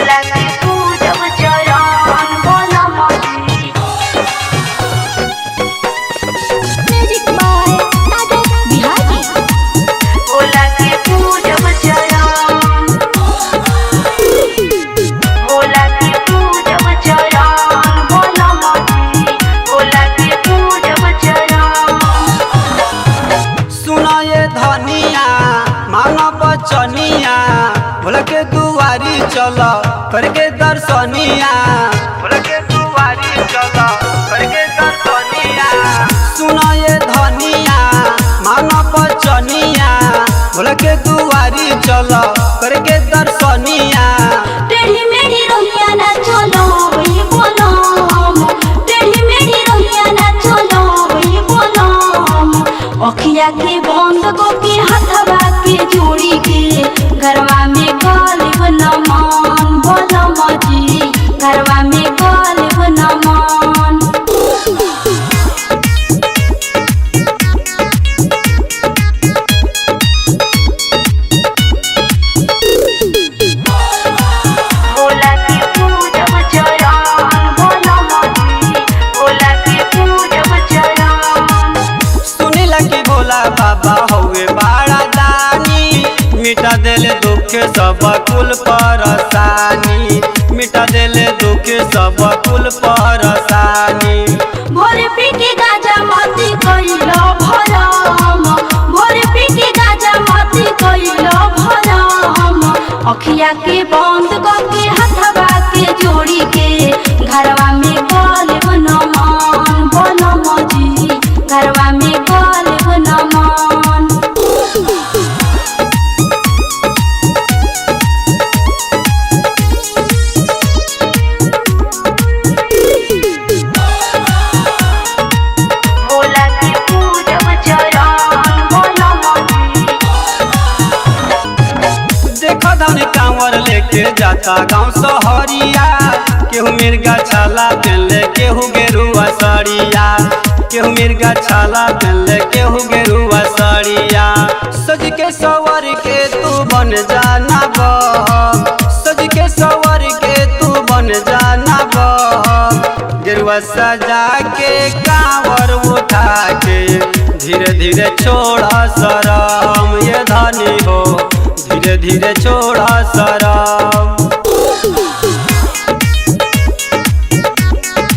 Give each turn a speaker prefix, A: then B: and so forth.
A: भोला के पूजब चरण भोला मोती।
B: म्यूजिक बाय सागर बिहारी।
A: भोला के पूजब चरण, भोला के पूजब चरण भोला मोती। भोला के पूजब चरण।
C: सुना ये धनिया मानो बचनिया, भोला के दुआरी चलो करके दर्शनिया। भोला के दुआरी चलो करके दर्शनिया। सुना ये धनिया मानो बचनिया, भोला के दुआरी चलो करके दर्शनिया।
B: टेढ़ी मेढ़ी रोहिया ना चलो वही बोलो, टेढ़ी मेढ़ी रोहिया ना चलो वही बोलो। अखिया के बंद को के हथवा के जोड़ी के, घरवा में गलिब नमन बोलो मजी, घरवा में गलिब नमन।
A: भोला के पूजब चरण भोला मोती। भोला के पूजब चरण।
C: सुनिला कि भोला बाबा हउए बड़ा दानी, मिटा देले दुख सब कुल परसानी। मिटा देले दुख सब कुल परसानी।
B: भोर पी के गाजा मती कइलो भरम, भोर पी के गाजा मती कइलो भरम। अखिया के बंद करके हथवा के जोड़ी के, घरवा में गलिब नमन बोलो मजी, घरवा में गलिब नमन।
A: भोला के पूजब चरण भोला मोती।
C: देखो धनी कांवर लेके जाता गाँव सहरिया, केहू मिर्गा छाला पहनले केहू गेरुआ सड़िया। केहू मिर्गा छाला पहनले केहू गेरुआ सड़िया। सज के सवर के तू बन जाना बम, सज के सवर के तू बन जाना बम। गेरुआ सजा के कांवर उठा के, धीरे धीरे छोड़ा शरम ये धनी हो, धीरे धीरे छोड़ा शरम।